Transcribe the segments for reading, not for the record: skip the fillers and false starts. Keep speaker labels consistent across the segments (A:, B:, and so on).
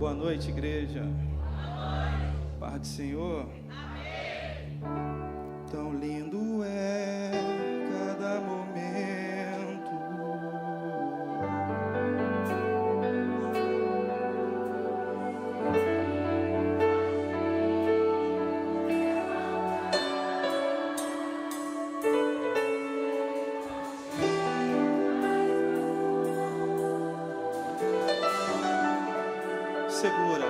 A: Boa noite, igreja. Paz do Senhor.
B: Amém.
A: Tão lindo é cada momento. Segura.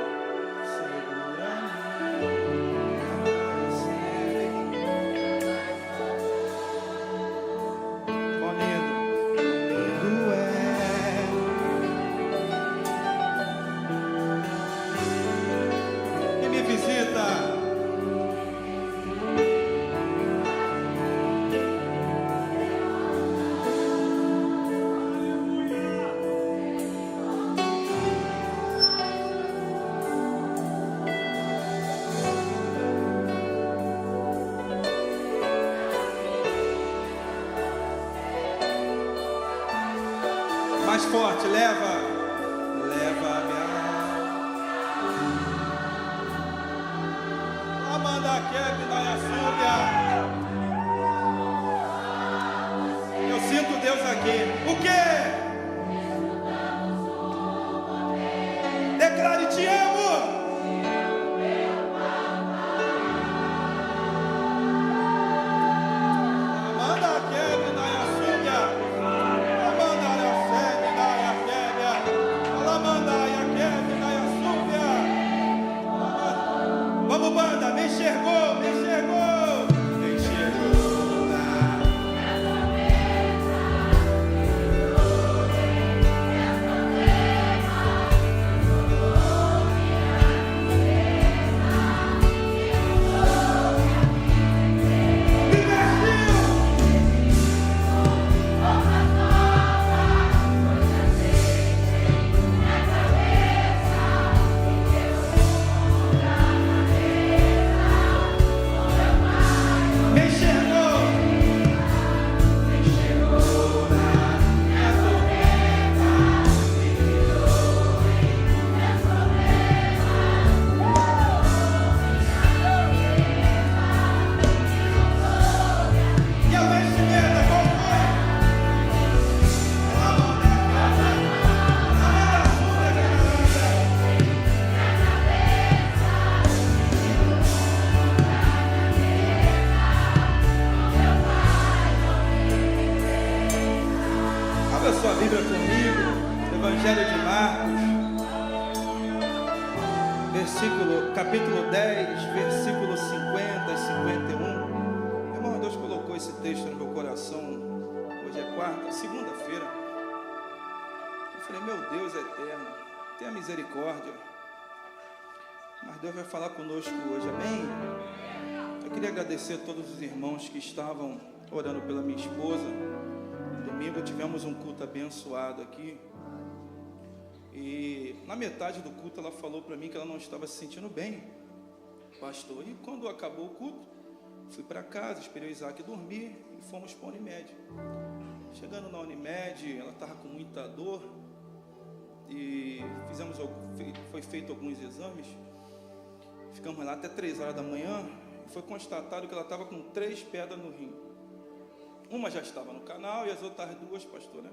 A: Mais forte, leva minha Amanda Keb da Yassúbia. Eu sinto Deus aqui. O quê? Declare: te amo. Sua Bíblia comigo, Evangelho de Marcos, capítulo 10, versículos 50 e 51. Irmão, Deus colocou esse texto no meu coração. Hoje é segunda-feira. Eu falei: meu Deus eterno, tenha misericórdia. Mas Deus vai falar conosco hoje, amém? Eu queria agradecer a todos os irmãos que estavam orando pela minha esposa. Domingo tivemos um culto abençoado aqui. E na metade do culto ela falou para mim que ela não estava se sentindo bem, pastor. E quando acabou o culto, fui para casa, esperei o Isaac dormir e fomos para a Unimed. Chegando na Unimed, ela estava com muita dor. E foi feito alguns exames. Ficamos lá até 3 horas da manhã. E foi constatado que ela estava com 3 pedras no rim. Uma já estava no canal e as outras 2, pastor, né?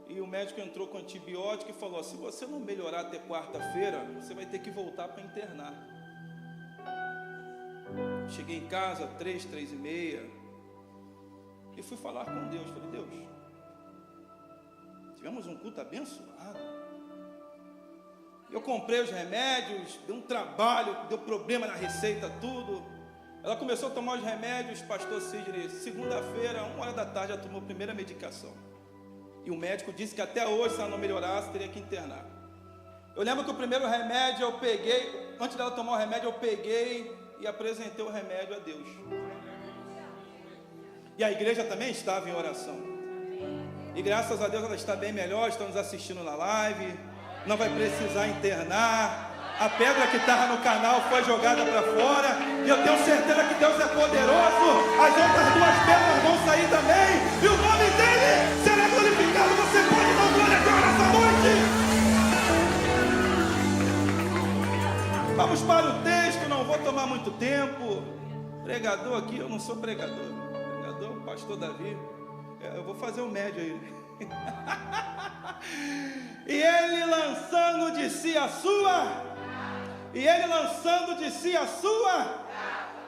A: E o médico entrou com antibiótico e falou: se você não melhorar até quarta-feira, você vai ter que voltar para internar. Cheguei em casa 3h30 e fui falar com Deus. Falei: Deus, tivemos um culto abençoado. Eu comprei os remédios, deu um trabalho, deu problema na receita, tudo. Ela começou a tomar os remédios, pastor Sidney, segunda-feira, 1h da tarde, ela tomou a primeira medicação. E o médico disse que até hoje, se ela não melhorasse, teria que internar. Eu lembro que o primeiro remédio eu peguei, antes dela tomar o remédio, eu peguei e apresentei o remédio a Deus. E a igreja também estava em oração. E graças a Deus ela está bem melhor, está nos assistindo na live, não vai precisar internar. A pedra que estava no canal foi jogada para fora. E eu tenho certeza que Deus é poderoso. As outras 2 pedras vão sair também. E o nome dele será glorificado. Você pode dar glória agora essa noite. tempo. Pregador aqui, eu não sou pregador. Pregador, pastor Davi. Eu vou fazer um médio aí. E ele lançando de si a sua. E ele lançando de si a sua.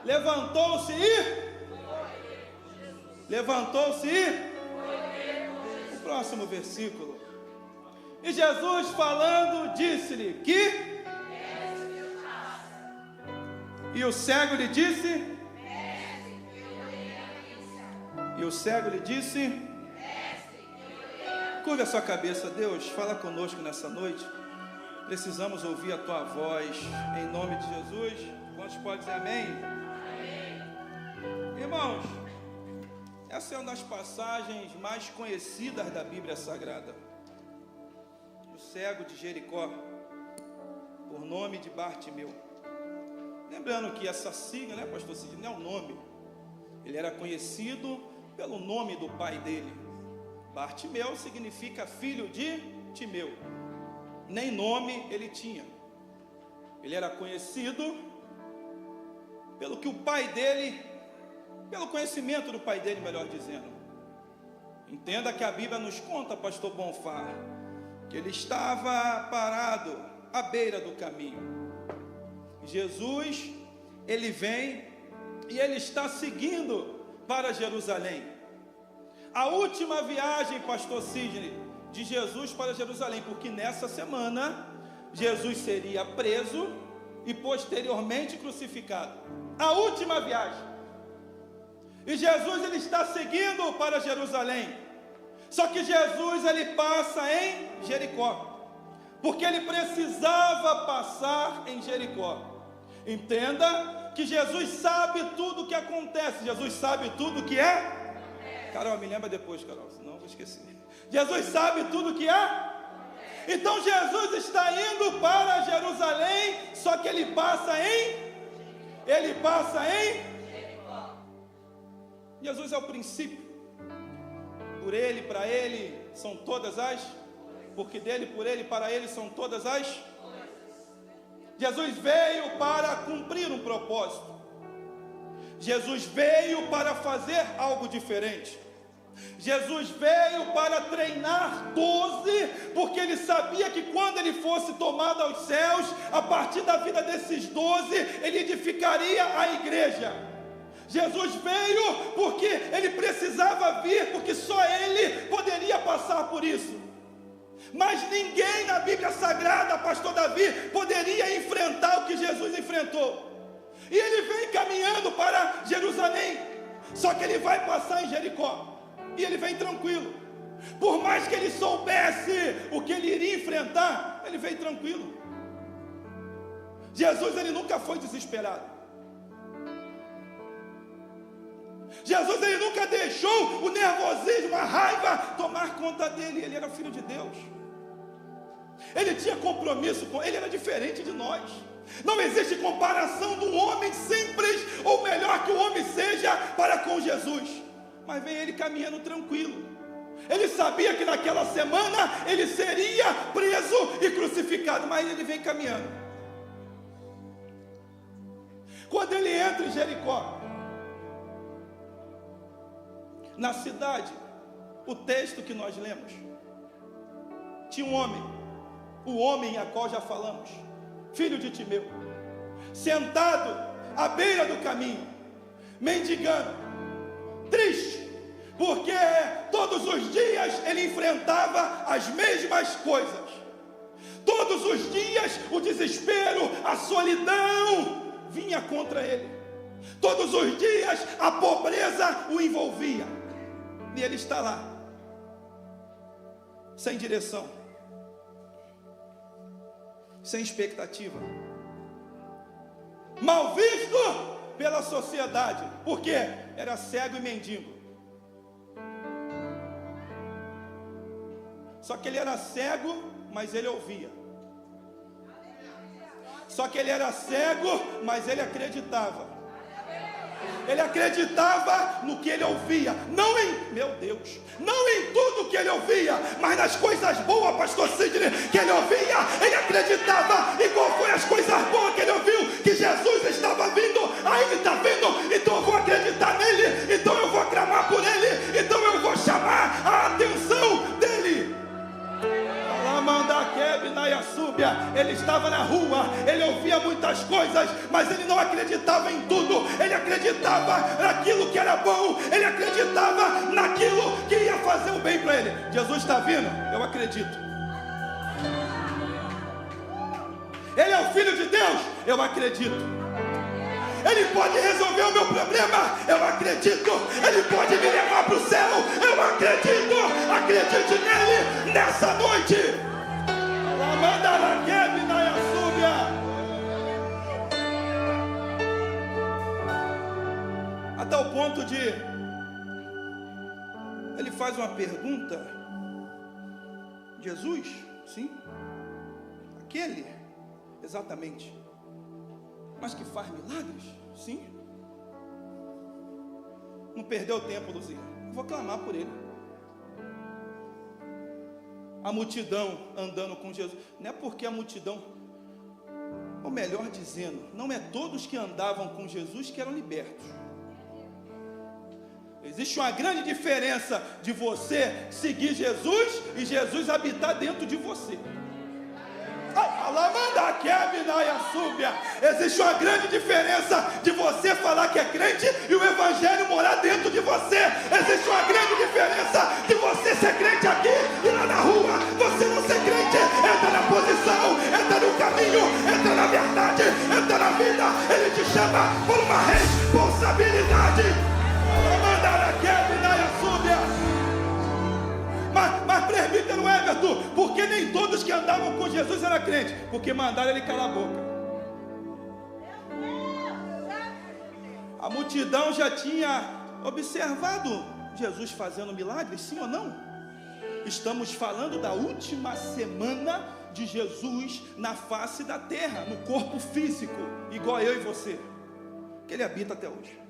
A: Levantou-se e. Levantou-se e. O próximo versículo. E Jesus falando, disse-lhe que. E o cego lhe disse. E o cego lhe disse. Curva a sua cabeça, Deus, fala conosco nessa noite. Precisamos ouvir a tua voz, em nome de Jesus. Quantos podem dizer amém? Amém. Irmãos, essa é uma das passagens mais conhecidas da Bíblia Sagrada. O cego de Jericó, por nome de Bartimeu. Lembrando que essa sigla, né, pastor Cid, não é o nome. Ele era conhecido pelo nome do pai dele. Bartimeu significa filho de Timeu. Nem nome ele tinha. Ele era conhecido pelo que o pai dele, pelo conhecimento do pai dele, melhor dizendo. Entenda que a Bíblia nos conta, pastor Bonfá, que ele estava parado à beira do caminho. Jesus, ele vem e ele está seguindo para Jerusalém. A última viagem, pastor Sidney, de Jesus para Jerusalém, porque nessa semana Jesus seria preso e posteriormente crucificado. A última viagem. E Jesus ele está seguindo para Jerusalém. Só que Jesus ele passa em Jericó, porque ele precisava passar em Jericó. Entenda que Jesus sabe tudo o que acontece. Jesus sabe tudo o que é. Carol, me lembra depois, Carol, senão eu vou esquecer. Jesus sabe tudo o que é. Então Jesus está indo para Jerusalém, só que ele passa em. Jesus é o princípio. Por ele, para ele, são todas as. Porque dele, por ele, para ele, são todas as. Jesus veio para cumprir um propósito. Jesus veio para fazer algo diferente. Jesus veio para treinar 12, porque ele sabia que quando ele fosse tomado aos céus, a partir da vida desses 12, ele edificaria a igreja. Jesus veio porque ele precisava vir, porque só ele poderia passar por isso. Mas ninguém na Bíblia Sagrada, pastor Davi, poderia enfrentar o que Jesus enfrentou. E ele vem caminhando para Jerusalém, só que ele vai passar em Jericó. E ele vem tranquilo. Por mais que ele soubesse o que ele iria enfrentar, ele veio tranquilo. Jesus ele nunca foi desesperado. Jesus ele nunca deixou o nervosismo, a raiva tomar conta dele. Ele era filho de Deus. Ele tinha compromisso com ele, era diferente de nós. Não existe comparação do homem simples, ou melhor que o homem seja, para com Jesus. Mas vem ele caminhando tranquilo. Ele sabia que naquela semana ele seria preso e crucificado, mas ele vem caminhando. Quando ele entra em Jericó, na cidade, o texto que nós lemos, tinha um homem, o homem a qual já falamos, filho de Timeu, sentado à beira do caminho, mendigando, triste, porque todos os dias ele enfrentava as mesmas coisas. Todos os dias o desespero, a solidão vinha contra ele. Todos os dias a pobreza o envolvia. E ele está lá, sem direção, sem expectativa, mal visto pela sociedade, porque era cego e mendigo. Só que ele era cego, mas ele ouvia. Só que ele era cego, mas ele acreditava. Ele acreditava no que ele ouvia, não em, meu Deus, não em tudo que ele ouvia, mas nas coisas boas, pastor Sidney, que ele ouvia, ele acreditava. E qual foi as coisas boas que ele ouviu? Que Jesus estava vindo a está vindo, então eu vou acreditar nele, então eu vou clamar por ele, então eu vou chamar a atenção dele. Ele estava na rua, ele ouvia muitas coisas, mas ele não acreditava em tudo. Ele acreditava naquilo que era bom, ele acreditava naquilo que ia fazer o bem para ele. Jesus está vindo, eu acredito. Ele é o Filho de Deus, eu acredito. Ele pode resolver o meu problema, eu acredito. Ele pode me levar para o céu, eu acredito. Acredite nele nessa noite. Até o ponto de ele faz uma pergunta. Jesus, sim, aquele, exatamente, mas que faz milagres, sim. Não perdeu tempo, Luzia, vou clamar por ele. A multidão andando com Jesus, não é porque a multidão, ou melhor dizendo, não é todos que andavam com Jesus que eram libertos. Existe uma grande diferença de você seguir Jesus e Jesus habitar dentro de você. Existe uma grande diferença de você falar que é crente e o evangelho morar dentro de você. Existe uma grande diferença de você ser crente aqui e lá na rua você não ser crente. Entra na posição, entra no caminho, entra na verdade, entra na vida. Ele te chama por uma responsabilidade. Mas presbítero Everton, porque nem todos que andavam com Jesus eram crentes? Porque mandaram ele calar a boca. A multidão já tinha observado Jesus fazendo milagres, sim ou não? Estamos falando da última semana de Jesus na face da terra, no corpo físico, igual eu e você, que ele habita até hoje.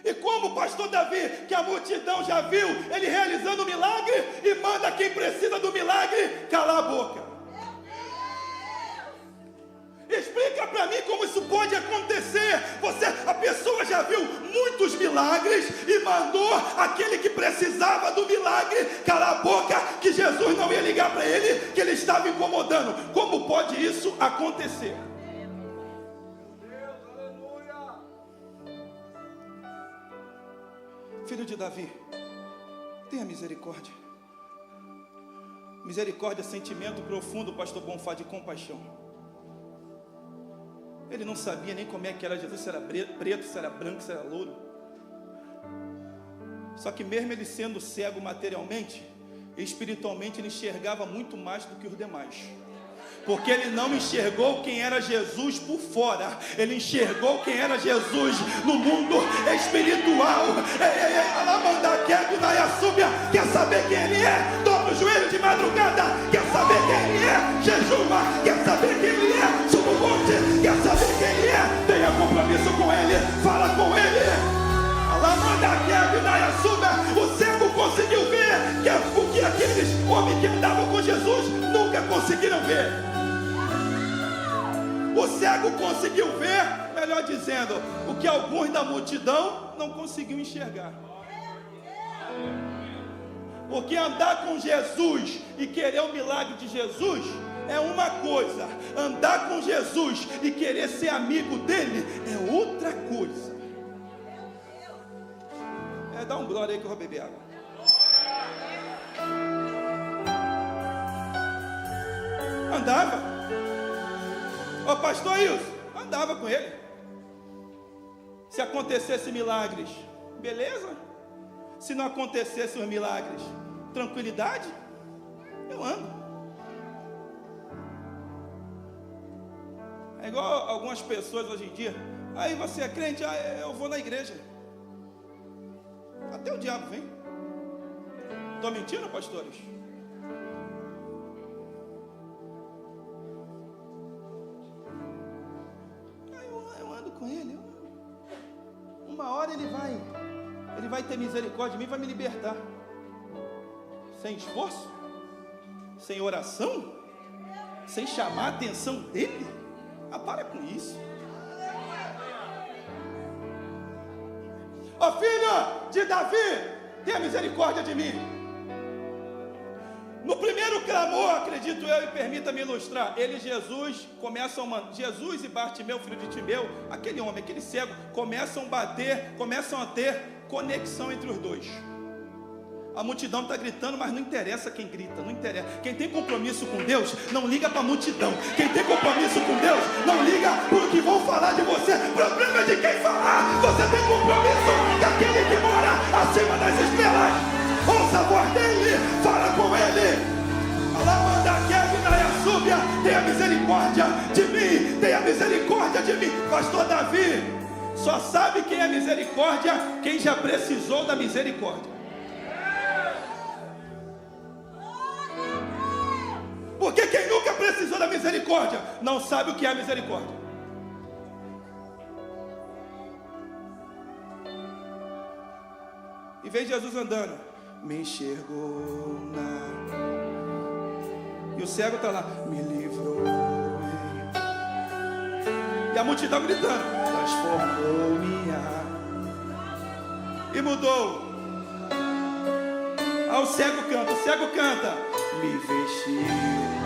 A: E como o pastor Davi, que a multidão já viu ele realizando o milagre, e manda quem precisa do milagre calar a boca. Explica para mim como isso pode acontecer. A pessoa já viu muitos milagres e mandou aquele que precisava do milagre calar a boca, que Jesus não ia ligar para ele, que ele estava incomodando. Como pode isso acontecer? Filho de Davi, tenha misericórdia. Misericórdia, sentimento profundo, pastor Bonfá, de compaixão. Ele não sabia nem como é que era Jesus, se era preto, se era branco, se era louro. Só que mesmo ele sendo cego materialmente, espiritualmente ele enxergava muito mais do que os demais. Porque ele não enxergou quem era Jesus por fora, ele enxergou quem era Jesus no mundo espiritual. Quer saber quem ele é? Dobra o joelho de madrugada. Quer saber quem ele é? Jejuma. Quer saber quem ele é? Suba o monte. Quer saber quem ele é? Tenha compromisso com ele, fala com ele. O cego conseguiu ver o que aqueles homens que andavam com Jesus nunca conseguiram ver. O cego conseguiu ver, melhor dizendo, o que alguns da multidão não conseguiam enxergar. Porque andar com Jesus e querer o milagre de Jesus é uma coisa, andar com Jesus e querer ser amigo dele é outra coisa. Dá um glória aí que eu vou beber água. Andava. Ô pastor Ilson, andava com ele. Se acontecesse milagres, beleza. Se não acontecesse os milagres, tranquilidade, eu ando. É igual algumas pessoas hoje em dia. Aí você é crente, eu vou na igreja. Até o diabo vem. Estou mentindo, pastores? Eu ando com ele. Uma hora ele vai ter misericórdia de mim, vai me libertar. Sem esforço? Sem oração? Sem chamar a atenção dele? Para com isso. Ó filho de Davi, tenha misericórdia de mim. No primeiro clamor, acredito eu, e permita-me ilustrar, Jesus e Bartimeu, filho de Timeu, aquele homem, aquele cego, começam a ter conexão entre os dois. A multidão está gritando, mas não interessa quem grita, não interessa. Quem tem compromisso com Deus, não liga para a multidão. Quem tem compromisso com Deus, não liga para o que vão falar de você. Problema é de quem falar. Você tem compromisso com aquele que mora acima das estrelas. Ouça a voz dele, fala com ele. Tenha misericórdia de mim, tenha misericórdia de mim. Pastor Davi, só sabe quem é misericórdia quem já precisou da misericórdia. Porque quem nunca precisou da misericórdia não sabe o que é a misericórdia. E vem Jesus andando, me enxergou e o cego está lá, me livrou. E a multidão gritando, transformou-me e mudou. Aí o cego canta, me vestiu.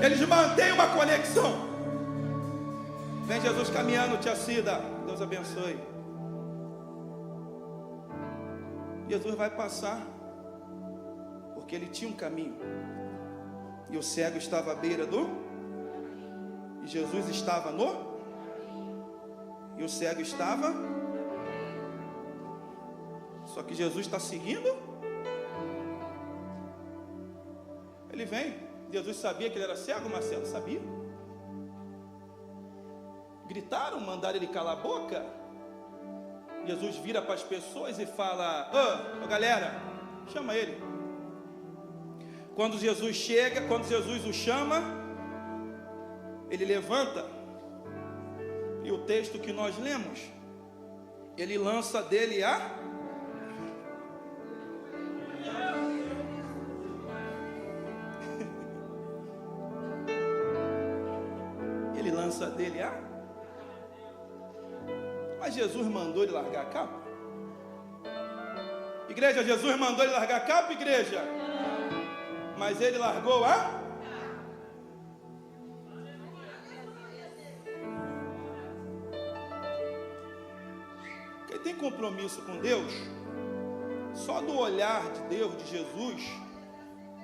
A: Eles mantêm uma conexão. Vem Jesus caminhando, tia Cida, Deus abençoe. Jesus vai passar, porque ele tinha um caminho. E o cego estava à beira e Jesus estava e o cego estava. Só que Jesus está seguindo. Ele vem. Jesus sabia que ele era cego, Marcelo? Sabia? Gritaram, mandaram ele calar a boca. Jesus vira para as pessoas e fala, ô galera, chama ele. Quando Jesus chega, quando Jesus o chama, ele levanta. E o texto que nós lemos, ele lança dele Mas Jesus mandou ele largar a capa? Igreja, Jesus mandou ele largar a capa, igreja? Mas ele largou Quem tem compromisso com Deus, só do olhar de Deus, de Jesus,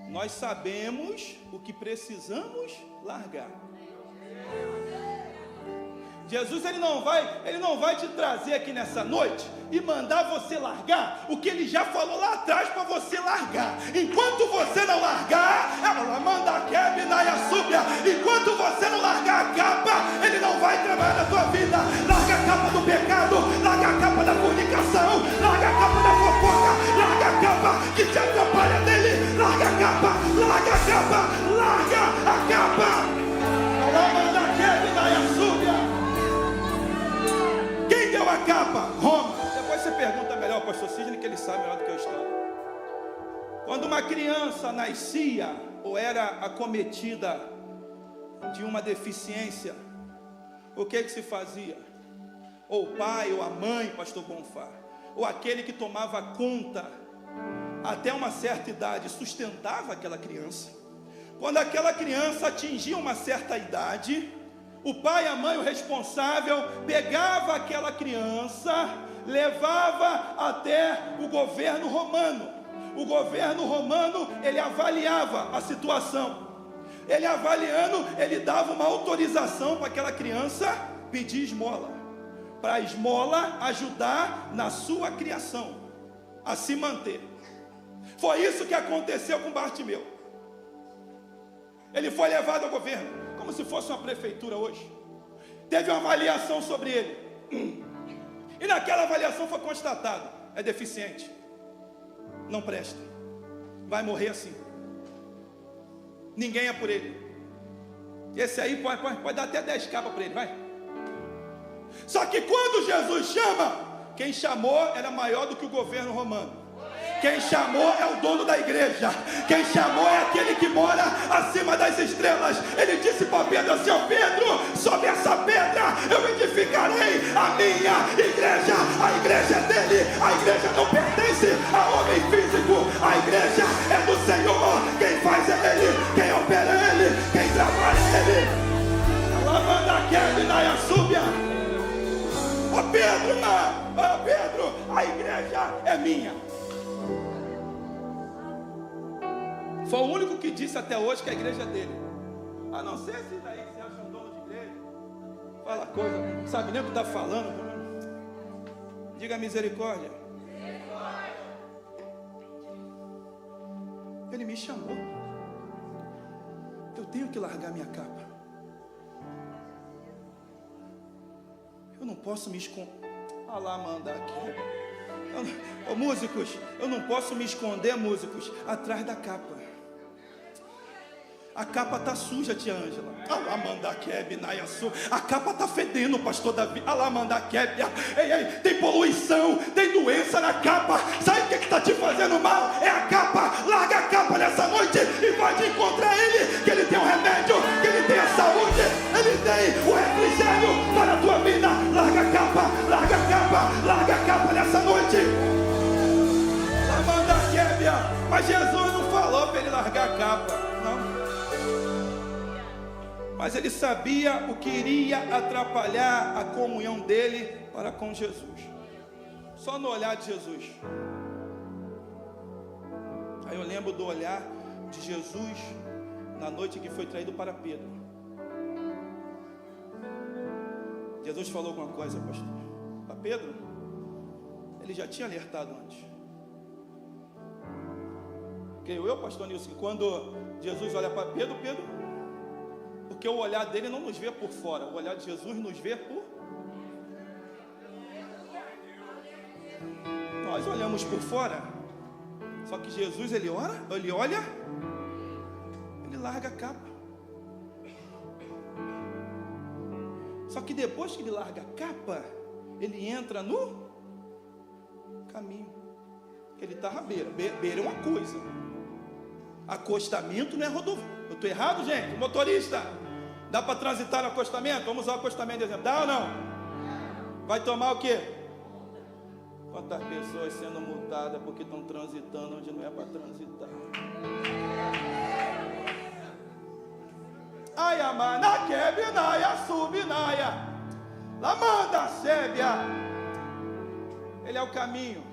A: nós sabemos o que precisamos largar. Jesus ele não vai te trazer aqui nessa noite e mandar você largar o que ele já falou lá atrás para você largar. Enquanto você não largar, ela manda a quebra na súbia. Enquanto você não largar a capa, ele não vai trabalhar na tua vida. Larga a capa do pecado, larga a capa da fornicação, larga a capa da fofoca, larga a capa que te atrapalha dele, larga a capa, larga a capa, larga a capa. Ela manda a quebra na súbia. Quem deu a capa? Roma. Depois você pergunta melhor ao pastor Sidney, que ele sabe melhor do que eu estou. Quando uma criança nascia ou era acometida de uma deficiência, o que se fazia? Ou o pai, ou a mãe, pastor Bonfá, ou aquele que tomava conta, até uma certa idade, sustentava aquela criança. Quando aquela criança atingia uma certa idade, o pai, a mãe, o responsável, pegava aquela criança, levava até o governo romano. O governo romano, ele avaliava a situação. Ele avaliando, ele dava uma autorização para aquela criança pedir esmola. Para a esmola ajudar na sua criação, a se manter. Foi isso que aconteceu com Bartimeu. Ele foi levado ao governo, como se fosse uma prefeitura hoje. Teve uma avaliação sobre ele. E naquela avaliação foi constatado: é deficiente, não presta, vai morrer assim. Ninguém é por ele. Esse aí pode dar até 10 capas para ele, vai. Só que quando Jesus chama, quem chamou era maior do que o governo romano. Quem chamou é o dono da igreja. Quem chamou é aquele que mora acima das estrelas. Ele disse para Pedro assim: ó Pedro, sobre essa pedra eu edificarei a minha igreja. A igreja é dele. A igreja não pertence a homem físico. A igreja é do Senhor. Quem faz é ele, quem opera é ele, quem trabalha é ele. Lavanda quer na Súbia. Ó Pedro, a igreja é minha. Foi o único que disse até hoje que a igreja é dele. A não ser se daí se acha um dono de igreja, fala coisa, não sabe nem o que está falando. Diga misericórdia. Ele me chamou. Eu tenho que largar minha capa. Eu não posso me esconder. Olha lá, mandar aqui. Músicos, eu não posso me esconder, músicos, atrás da capa. A capa está suja, tia Ângela. A capa está fedendo, pastor Davi. Ei, tem poluição, tem doença na capa. Sabe o que está te fazendo mal? É a capa. Larga a capa nessa noite e vai de encontro a ele. Que ele tem um remédio, que ele tem a saúde, ele tem o refrigério para a tua vida. Larga a capa, larga a capa, larga a capa nessa noite. Mas Jesus não falou para ele largar a capa, não. Mas ele sabia o que iria atrapalhar a comunhão dele para com Jesus. Só no olhar de Jesus. Aí eu lembro do olhar de Jesus na noite que foi traído para Pedro. Jesus falou alguma coisa, pastor, para Pedro. Ele já tinha alertado antes. Creio eu, pastor Nilson, que quando Jesus olha para Pedro, porque o olhar dele não nos vê por fora, o olhar de Jesus nos vê por... Nós olhamos por fora, só que Jesus, ele olha, ele larga a capa. Só que depois que ele larga a capa, ele entra no caminho. Ele estava à beira. Beira é uma coisa. Acostamento não é rodovia. Eu estou errado, gente? Motorista, dá para transitar no acostamento? Vamos usar o acostamento de exemplo. Dá ou não? Vai tomar o quê? Quantas pessoas sendo multadas porque estão transitando onde não é para transitar? Ai, amana, quebinaia, subinaia. Lamanda, sébia. Ele é o caminho.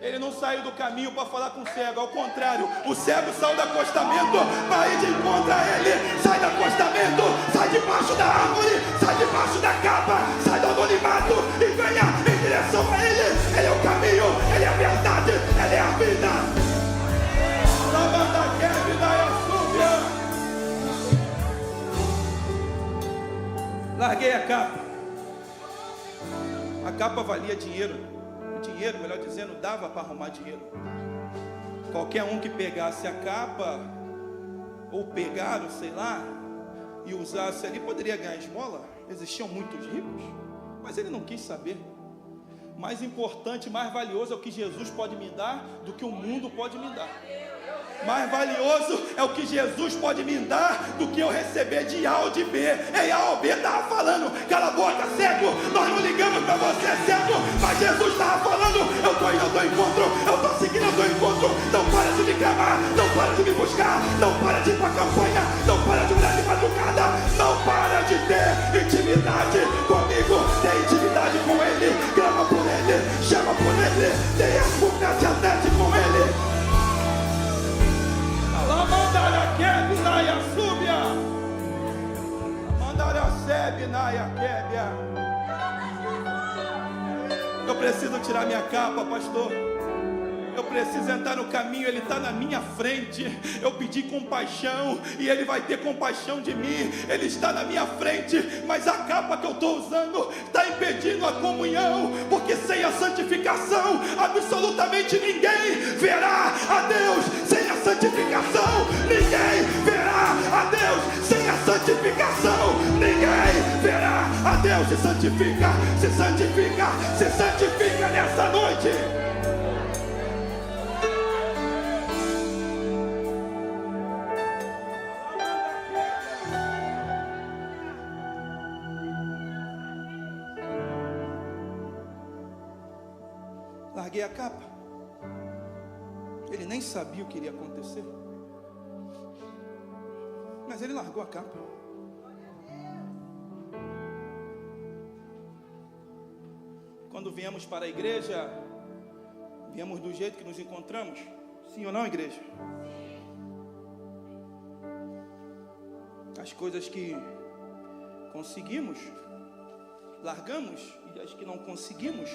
A: Ele não saiu do caminho para falar com o cego, ao contrário, o cego saiu do acostamento para ir de encontro a ele. Sai do acostamento, sai debaixo da árvore, sai debaixo da capa, sai do anonimato e venha em direção a ele. Ele é o caminho, ele é a verdade, ele é a vida. Lavanda quebra e larguei a capa. A capa valia dinheiro. Dinheiro, melhor dizendo, dava para arrumar dinheiro. Qualquer um que pegasse a capa, ou pegaram, sei lá, e usasse ali, poderia ganhar esmola. Existiam muitos ricos, mas ele não quis saber. Mais importante, mais valioso é o que Jesus pode me dar do que o mundo pode me dar. Mais valioso é o que Jesus pode me dar do que eu receber de A ou de B. Ei, A ou B estava falando, cala a boca, cego. Nós não ligamos para você, cego. Mas Jesus estava falando, eu estou indo ao teu encontro, eu estou seguindo ao teu encontro. Não para de me clamar, não para de me buscar, não para de ir para a campanha, não para de orar de madrugada, não para de ter intimidade comigo. Tem intimidade com Ele, clama por Ele, chama por Ele, tenha comunidade com Ele. Mandaria quebe naia súbia. Mandaria sebe naia quebia. Eu preciso tirar minha capa, pastor. Eu preciso entrar no caminho, Ele está na minha frente. Eu pedi compaixão e Ele vai ter compaixão de mim. Ele está na minha frente, mas a capa que eu estou usando está impedindo a comunhão, porque sem a santificação absolutamente ninguém verá a Deus. Sem a santificação ninguém verá a Deus. Sem a santificação ninguém verá a Deus. Se santifica, se santifica, se santifica nessa noite. larguei a capa. Ele nem sabia o que iria acontecer, mas ele largou a capa. Quando viemos para a igreja, viemos do jeito que nos encontramos? Sim ou não, igreja? As coisas que conseguimos, largamos, e as que não conseguimos,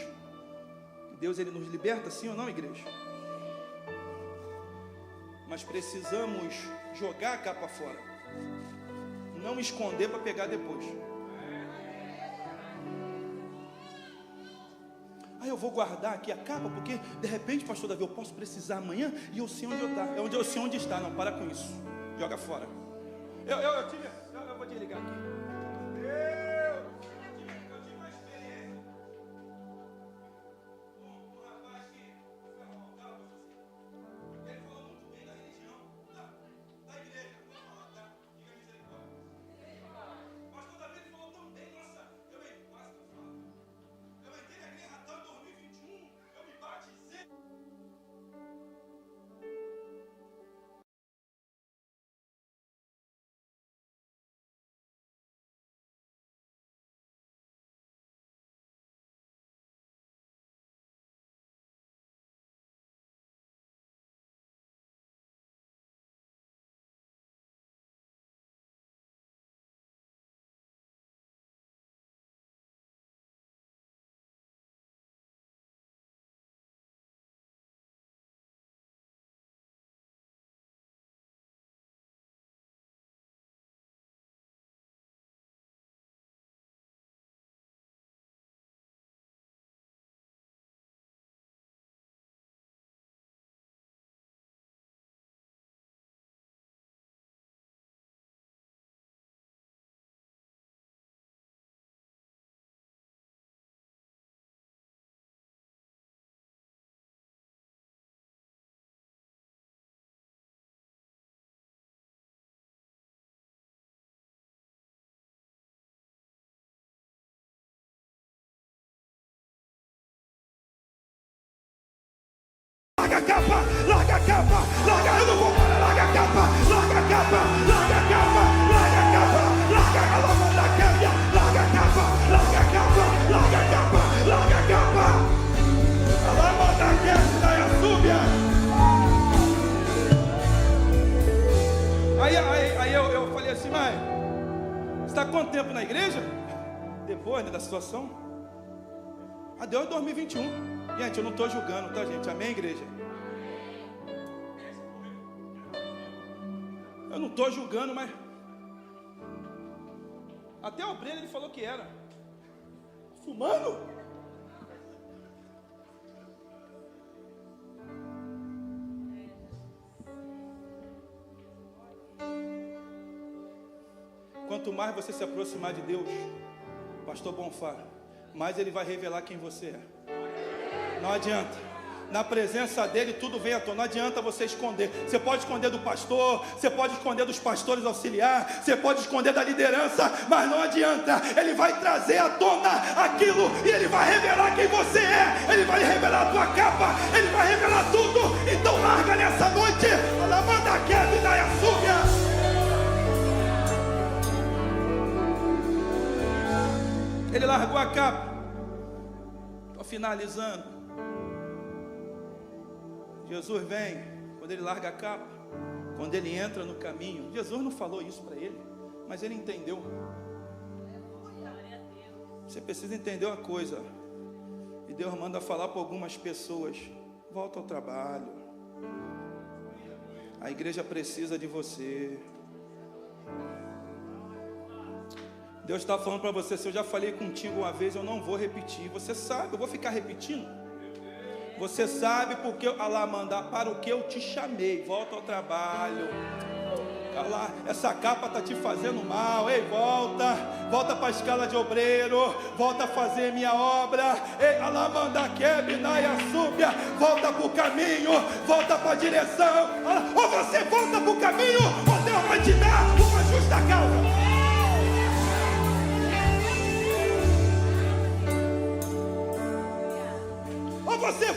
A: Deus ele nos liberta, sim ou não, igreja? Mas precisamos jogar a capa fora, não esconder para pegar depois. Eu vou guardar aqui a capa, porque de repente, pastor Davi, eu posso precisar amanhã e eu sei onde eu estou. Eu sei onde está. Não, para com isso. Joga fora. Eu vou desligar aqui. Eu tive uma experiência. Um rapaz que foi revoltado. Ele falou muito bem da religião, da igreja. Vou falar, tá? Diga misericórdia. Pastor Davi falou tão bem, nossa, eu quase que eu falo. Eu entrei na igreja até 2021, eu me batizei. Larga a capa, larga a capa, larga, eu não vou parar, larga a capa, larga a capa, larga a capa, larga a capa, larga a lama da câmbia, larga a capa, larga a capa, larga a capa, larga a capa, a lama da câmbia da Yasúbia. Aí eu falei assim, mãe, você está há quanto tempo na igreja? Depois, né, da situação? Deu em 2021. Gente, eu não estou julgando, tá, gente? Amém, igreja? Eu não estou julgando, mas até o obreiro ele falou que era. Fumando? Quanto mais você se aproximar de Deus, pastor Bonfá, mais ele vai revelar quem você é. Não adianta. Na presença dele tudo vem à tona. Não adianta você esconder. Você pode esconder do pastor, você pode esconder dos pastores auxiliares, você pode esconder da liderança, mas não adianta. Ele vai trazer à tona aquilo e ele vai revelar quem você é. Ele vai revelar a tua capa, ele vai revelar tudo. Então larga nessa noite. Ela manda a queda e dá a súbia. Ele largou a capa. Estou finalizando. Jesus vem, quando ele larga a capa, quando ele entra no caminho. Jesus não falou isso para ele, mas ele entendeu. Você precisa entender uma coisa. E Deus manda falar para algumas pessoas: volta ao trabalho. A igreja precisa de você. Deus está falando para você: se eu já falei contigo uma vez, eu não vou repetir. Você sabe, eu vou ficar repetindo. Você sabe porque para o que eu te chamei. Volta ao trabalho. Lá, essa capa está te fazendo mal. Ei, volta para a escala de obreiro. Volta a fazer minha obra. Ei, Yasúbia, volta para o caminho. Volta para a direção. Ou você volta para o caminho, ou Deus vai te dar uma justa causa. Ou você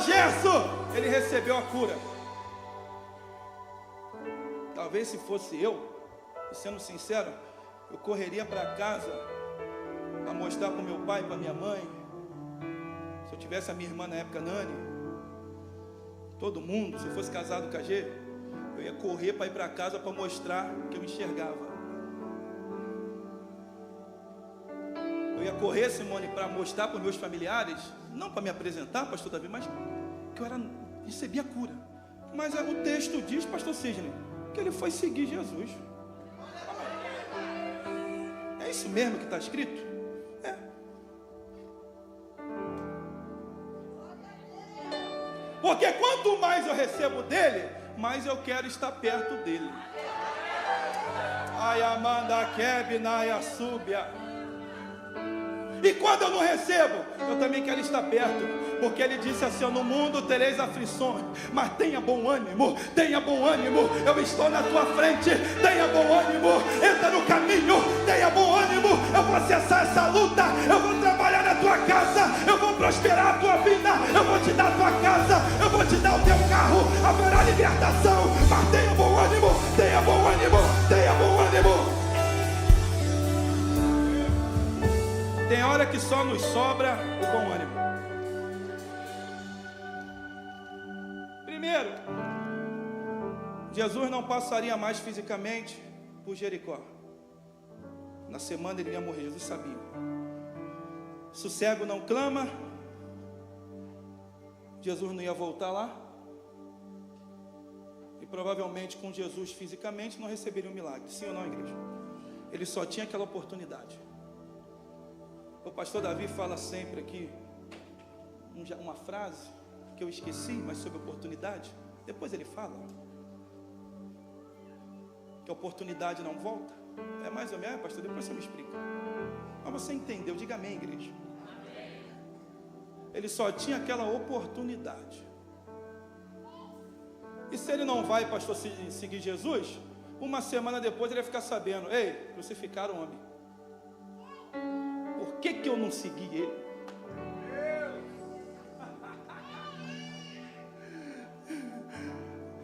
A: pastor Gerson, ele recebeu a cura. Talvez se fosse eu, e sendo sincero, eu correria para casa para mostrar para o meu pai, para minha mãe. Se eu tivesse a minha irmã na época, Nani, todo mundo, se eu fosse casado com a G, eu ia correr para ir para casa para mostrar que eu enxergava. Eu ia correr, Simone, para mostrar para os meus familiares, não para me apresentar, pastor Davi, mas que eu recebia cura. Mas o texto diz, pastor Sidney, que ele foi seguir Jesus. É isso mesmo que está escrito? É. Porque quanto mais eu recebo dele, mais eu quero estar perto dele. Ai, Amanda, Kebna, Súbia. E quando eu não recebo, eu também quero estar perto, porque ele disse assim: no mundo tereis aflições, mas tenha bom ânimo, eu estou na tua frente, tenha bom ânimo, entra no caminho, tenha bom ânimo, eu vou acessar essa luta, eu vou trabalhar na tua casa, eu vou prosperar a tua vida, eu vou te dar a tua casa, eu vou te dar o teu carro, haverá libertação, mas tenha bom ânimo, tenha bom ânimo, tenha bom ânimo. Tem hora que só nos sobra o bom ânimo. Primeiro, Jesus não passaria mais fisicamente por Jericó. Na semana ele ia morrer, Jesus sabia. Se o cego não clama, Jesus não ia voltar lá. E provavelmente com Jesus fisicamente não receberia um milagre. Sim ou não, igreja? Ele só tinha aquela oportunidade. O pastor Davi fala sempre aqui uma frase que eu esqueci, mas sobre oportunidade. Depois ele fala que a oportunidade não volta. É mais ou menos, pastor, depois você me explica. Mas você entendeu, diga amém, igreja. Ele só tinha aquela oportunidade. E se ele não vai, pastor, seguir Jesus, uma semana depois ele ia ficar sabendo: ei, crucificaram o homem. Por que eu não segui ele?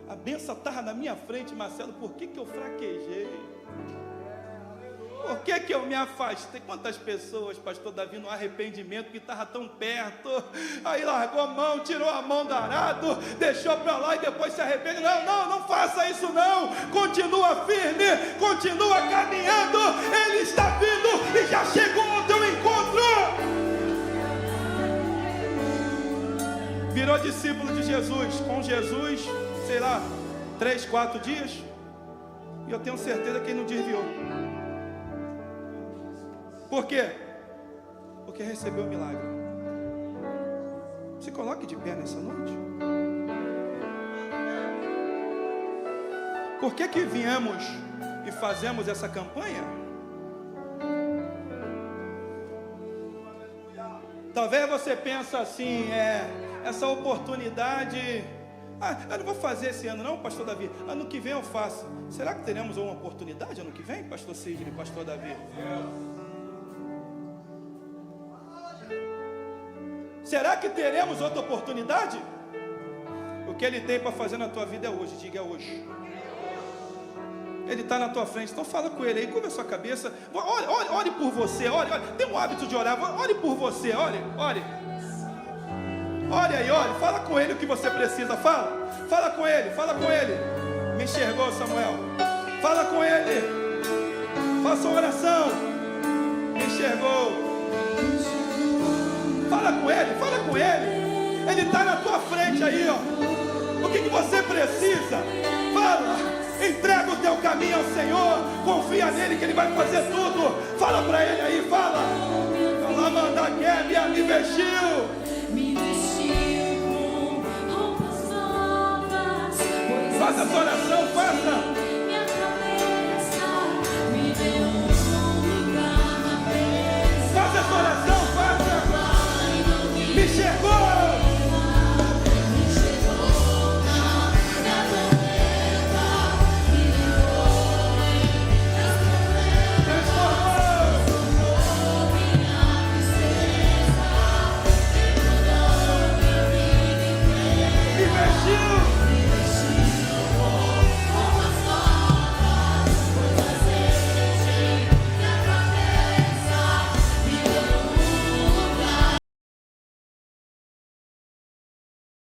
A: A bênção estava na minha frente, Marcelo. Por que eu fraquejei? Por que eu me afastei? Quantas pessoas, pastor Davi, no arrependimento, que estava tão perto, aí largou a mão, tirou a mão do arado, deixou para lá e depois se arrepende. Não faça isso não. Continua firme, continua caminhando. Ele está vindo e já chegou ao teu encontro. Virou discípulo de Jesus, com Jesus, sei lá, 3, 4 dias, e eu tenho certeza que ele não desviou. Por quê? Porque recebeu o milagre. Se coloque de pé nessa noite. Por que viemos e fazemos essa campanha? Talvez você pense assim: essa oportunidade, eu não vou fazer esse ano não, pastor Davi, ano que vem eu faço. Será que teremos uma oportunidade ano que vem, pastor Sidney, pastor Davi? Será que teremos outra oportunidade? O que ele tem para fazer na tua vida é hoje. Diga: é hoje. Ele está na tua frente. Então fala com ele aí, curva a sua cabeça. Ore por você. Ore. Tem um hábito de orar. Ore por você. Ore. Ore aí, ore. Fala com ele o que você precisa. Fala com ele. Me enxergou, Samuel? Fala com ele. Faça uma oração. Me enxergou? Fala com ele. Ele está na tua frente aí, ó. O que você precisa? Fala. Entrega o teu caminho ao Senhor. Confia nele que ele vai fazer tudo. Fala para ele aí, fala. Lamanda Kebia me vestiu com roupas novas. Faça essa oração, faça. Minha cabeça me deu um lugar na mesa. Faça essa oração, faça. Me chegou.